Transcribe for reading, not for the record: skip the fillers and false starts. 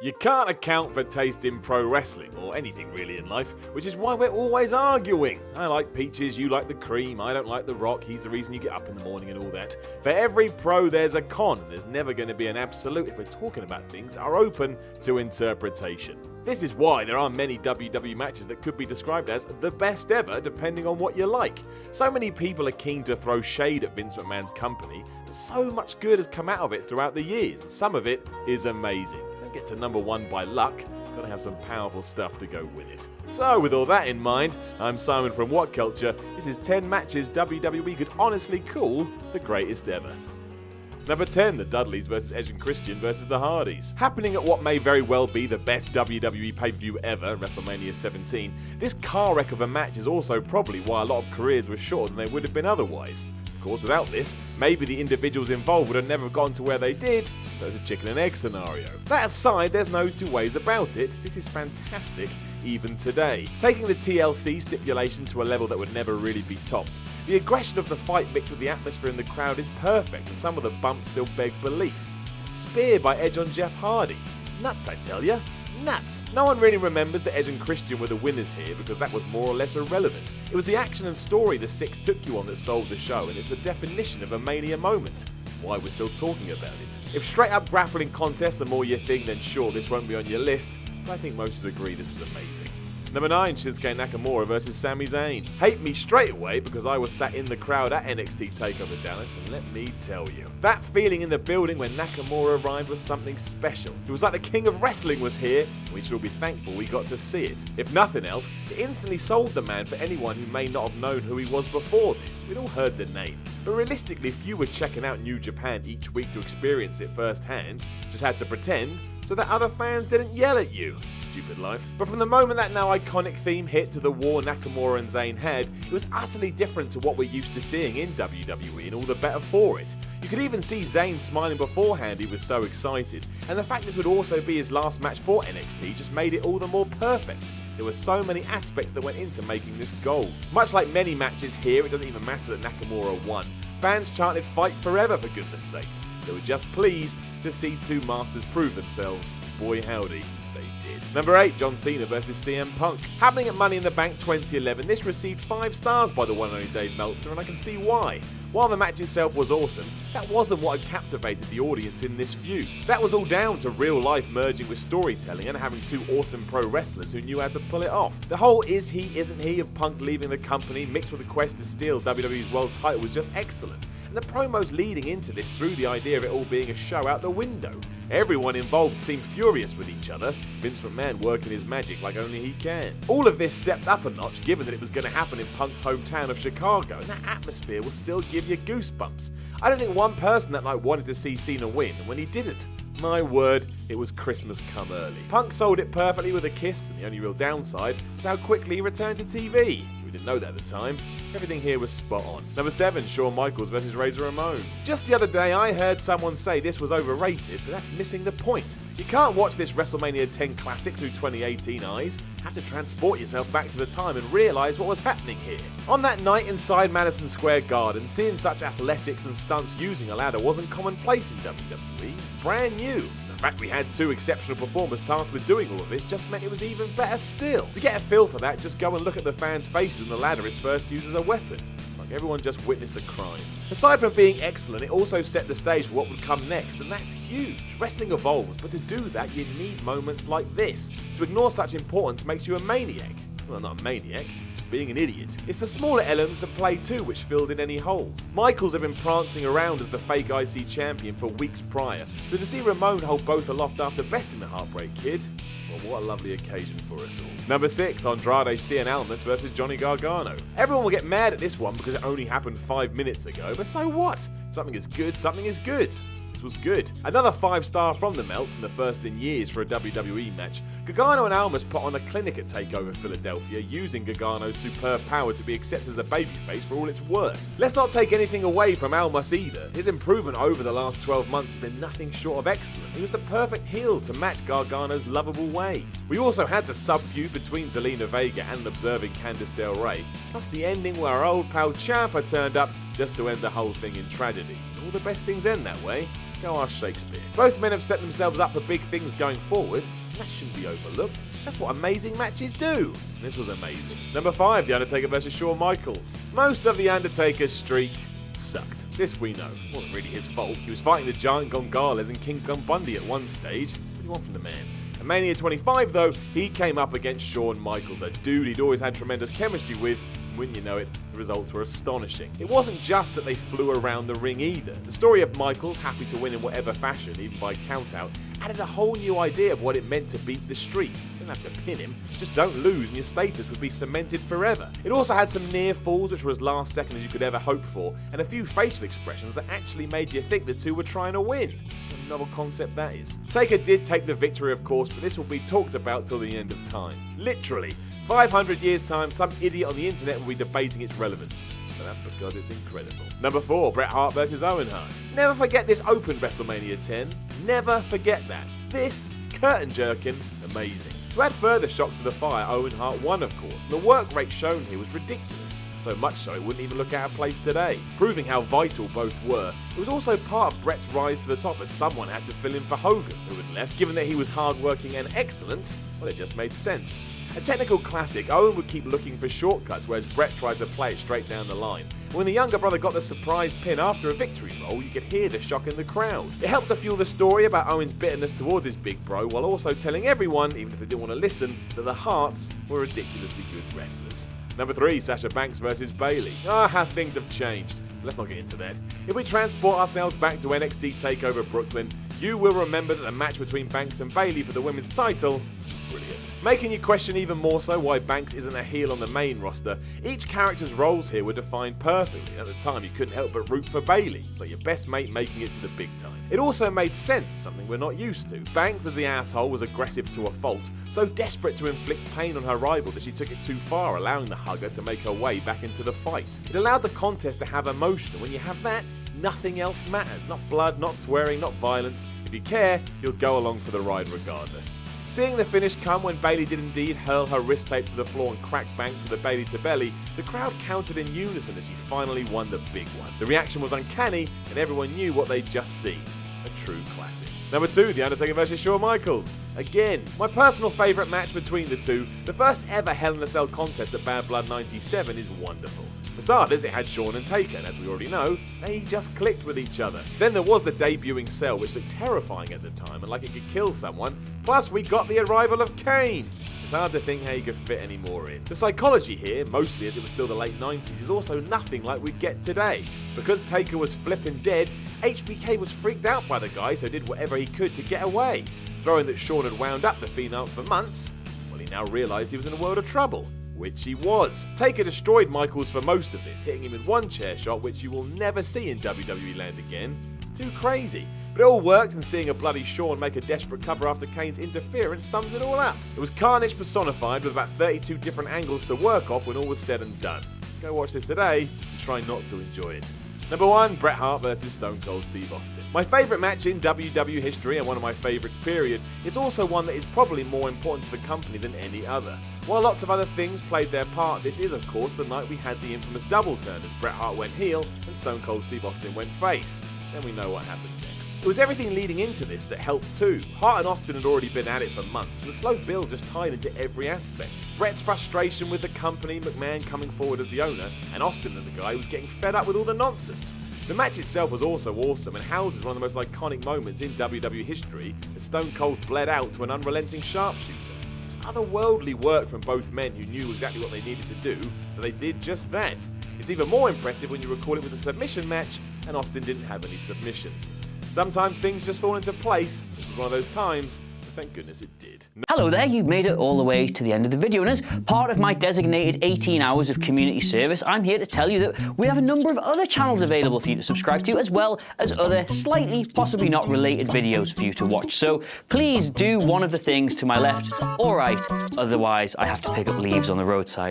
You can't account for taste in pro wrestling, or anything really in life, which is why we're always arguing. I like peaches, you like the cream, I don't like the rock, he's the reason you get up in the morning and all that. For every pro there's a con, and there's never going to be an absolute if we're talking about things that are open to interpretation. This is why there are many WWE matches that could be described as the best ever, depending on what you like. So many people are keen to throw shade at Vince McMahon's company, but so much good has come out of it throughout the years, and some of it is amazing. Don't get to number one by luck, gotta have some powerful stuff to go with it. So with all that in mind, I'm Simon from What Culture. This is 10 matches WWE could honestly call the greatest ever. Number 10, the Dudleys vs Edge and Christian vs the Hardys. Happening at what may very well be the best WWE pay-per-view ever, WrestleMania 17, this car wreck of a match is also probably why a lot of careers were shorter than they would have been otherwise. Of course, without this, maybe the individuals involved would have never gotten to where they did, so it's a chicken and egg scenario. That aside, there's no two ways about it, this is fantastic even today. Taking the TLC stipulation to a level that would never really be topped, the aggression of the fight mixed with the atmosphere in the crowd is perfect, and some of the bumps still beg belief. Spear by Edge on Jeff Hardy. It's nuts, I tell ya. Nuts. No one really remembers that Edge and Christian were the winners here because that was more or less irrelevant. It was the action and story the Six took you on that stole the show, and it's the definition of a Mania moment. Why we're still talking about it. If straight up grappling contests are more your thing, then sure, this won't be on your list, but I think most would agree this was amazing. Number 9, Shinsuke Nakamura vs Sami Zayn. Hate me straight away because I was sat in the crowd at NXT TakeOver Dallas, and let me tell you, that feeling in the building when Nakamura arrived was something special. It was like the king of wrestling was here, and we should all be thankful we got to see it. If nothing else, it instantly sold the man for anyone who may not have known who he was before this. We'd all heard the name, but realistically, if you were checking out New Japan each week to experience it firsthand, just had to pretend so that other fans didn't yell at you. Stupid life. But from the moment that now iconic theme hit to the war Nakamura and Zayn had, it was utterly different to what we're used to seeing in WWE, and all the better for it. You could even see Zayn smiling beforehand, he was so excited, and the fact this would also be his last match for NXT just made it all the more perfect. There were so many aspects that went into making this gold. Much like many matches here, it doesn't even matter that Nakamura won. Fans chanted fight forever for goodness sake. They were just pleased to see two masters prove themselves. Boy howdy, they did. Number 8, John Cena vs CM Punk. Happening at Money in the Bank 2011, this received 5 stars by the one and only Dave Meltzer, and I can see why. While the match itself was awesome, that wasn't what had captivated the audience in this feud. That was all down to real life merging with storytelling and having two awesome pro wrestlers who knew how to pull it off. The whole is he, isn't he of Punk leaving the company mixed with the quest to steal WWE's world title was just excellent. And the promos leading into this threw the idea of it all being a show out the window. Everyone involved seemed furious with each other, Vince McMahon working his magic like only he can. All of this stepped up a notch given that it was going to happen in Punk's hometown of Chicago, and that atmosphere will still give you goosebumps. I don't think one person that night wanted to see Cena win, and when he didn't, my word, it was Christmas come early. Punk sold it perfectly with a kiss, and the only real downside was how quickly he returned to TV. We didn't know that at the time. Everything here was spot on. Number 7, Shawn Michaels vs Razor Ramon. Just the other day I heard someone say this was overrated, but that's missing the point. You can't watch this WrestleMania 10 classic through 2018 eyes. You have to transport yourself back to the time and realise what was happening here. On that night inside Madison Square Garden, seeing such athletics and stunts using a ladder wasn't commonplace in WWE. It was brand new. The fact we had 2 exceptional performers tasked with doing all of this just meant it was even better still. To get a feel for that, just go and look at the fans' faces when the ladder is first used as a weapon. Like everyone just witnessed a crime. Aside from being excellent, it also set the stage for what would come next, and that's huge. Wrestling evolves, but to do that you need moments like this. To ignore such importance makes you a maniac. Well, not a maniac, just being an idiot. It's the smaller elements at play too which filled in any holes. Michaels had been prancing around as the fake IC champion for weeks prior, so to see Ramon hold both aloft after besting the Heartbreak Kid, well, what a lovely occasion for us all. Number 6, Andrade Cien Almas vs Johnny Gargano. Everyone will get mad at this one because it only happened 5 minutes ago, but so what? Something is good, something is good. Was good. Another 5-star from the Melts, and the first in years for a WWE match. Gargano and Almas put on a clinic at TakeOver Philadelphia, using Gargano's superb power to be accepted as a babyface for all it's worth. Let's not take anything away from Almas either. His improvement over the last 12 months has been nothing short of excellent. He was the perfect heel to match Gargano's lovable ways. We also had the sub-feud between Zelina Vega and an observing Candice Del Rey, plus the ending where our old pal Ciampa turned up just to end the whole thing in tragedy. All the best things end that way. Go ask Shakespeare. Both men have set themselves up for big things going forward, and that shouldn't be overlooked. That's what amazing matches do. And this was amazing. Number 5, The Undertaker vs Shawn Michaels. Most of The Undertaker's streak sucked. This we know. It wasn't really his fault. He was fighting the Giant Gonzalez and King Kong Bundy at one stage. What do you want from the man? At Mania 25 though, he came up against Shawn Michaels, a dude he'd always had tremendous chemistry with. Wouldn't you know it, the results were astonishing. It wasn't just that they flew around the ring either. The story of Michaels, happy to win in whatever fashion, even by countout, added a whole new idea of what it meant to beat the streak. You don't have to pin him, just don't lose and your status would be cemented forever. It also had some near falls which were as last second as you could ever hope for, and a few facial expressions that actually made you think the two were trying to win. What a novel concept that is. Taker did take the victory of course, but this will be talked about till the end of time. Literally. 500 years time, some idiot on the internet will be debating its relevance. So that's because it's incredible. Number 4, Bret Hart vs Owen Hart. Never forget this opened WrestleMania 10. Never forget that. This, curtain jerking, amazing. To add further shock to the fire, Owen Hart won of course, and the work rate shown here was ridiculous. So much so it wouldn't even look out of place today. Proving how vital both were, it was also part of Bret's rise to the top as someone had to fill in for Hogan, who had left. Given that he was hardworking and excellent, well it just made sense. A technical classic, Owen would keep looking for shortcuts, whereas Bret tried to play it straight down the line. When the younger brother got the surprise pin after a victory roll, you could hear the shock in the crowd. It helped to fuel the story about Owen's bitterness towards his big bro, while also telling everyone, even if they didn't want to listen, that the Harts were ridiculously good wrestlers. Number 3, Sasha Banks vs Bayley. How things have changed. Let's not get into that. If we transport ourselves back to NXT TakeOver Brooklyn, you will remember that the match between Banks and Bayley for the women's title was brilliant. Making you question even more so why Banks isn't a heel on the main roster, each character's roles here were defined perfectly. At the time you couldn't help but root for Bayley. It's like your best mate making it to the big time. It also made sense, something we're not used to. Banks as the asshole was aggressive to a fault, so desperate to inflict pain on her rival that she took it too far, allowing the hugger to make her way back into the fight. It allowed the contest to have emotion, and when you have that, nothing else matters. Not blood, not swearing, not violence. If you care, you'll go along for the ride regardless. Seeing the finish come when Bayley did indeed hurl her wrist tape to the floor and crack Banks with a Bayley to belly, the crowd counted in unison as she finally won the big one. The reaction was uncanny and everyone knew what they'd just seen. A true classic. Number 2, The Undertaker vs Shawn Michaels. Again, my personal favourite match between the two, the first ever Hell in a Cell contest at Bad Blood 97 is wonderful. For starters, it had Shawn and Taker, and as we already know, they just clicked with each other. Then there was the debuting Cell, which looked terrifying at the time and like it could kill someone, plus we got the arrival of Kane. It's hard to think how you could fit any more in. The psychology here, mostly as it was still the late 90s, is also nothing like we'd get today. Because Taker was flipping dead, HBK was freaked out by the guy, so did whatever he could to get away. Throwing that Shawn had wound up the Phenom for months, well he now realised he was in a world of trouble. Which he was. Taker destroyed Michaels for most of this, hitting him with one chair shot which you will never see in WWE land again. It's too crazy. But it all worked, and seeing a bloody Shawn make a desperate cover after Kane's interference sums it all up. It was carnage personified with about 32 different angles to work off when all was said and done. Go watch this today and try not to enjoy it. Number 1, Bret Hart vs Stone Cold Steve Austin. My favourite match in WWE history and one of my favourites period. It's also one that is probably more important to the company than any other. While lots of other things played their part, this is of course the night we had the infamous double turn as Bret Hart went heel and Stone Cold Steve Austin went face. Then we know what happened next. It was everything leading into this that helped too. Hart and Austin had already been at it for months, and the slow build just tied into every aspect. Bret's frustration with the company, McMahon coming forward as the owner, and Austin as a guy who was getting fed up with all the nonsense. The match itself was also awesome and houses one of the most iconic moments in WWE history as Stone Cold bled out to an unrelenting sharpshooter. It was otherworldly work from both men who knew exactly what they needed to do, so they did just that. It's even more impressive when you recall it was a submission match and Austin didn't have any submissions. Sometimes things just fall into place. This was one of those times, but thank goodness it did. Hello there, you've made it all the way to the end of the video, and as part of my designated 18 hours of community service, I'm here to tell you that we have a number of other channels available for you to subscribe to, as well as other slightly, possibly not related videos for you to watch. So please do one of the things to my left or right, otherwise I have to pick up leaves on the roadside.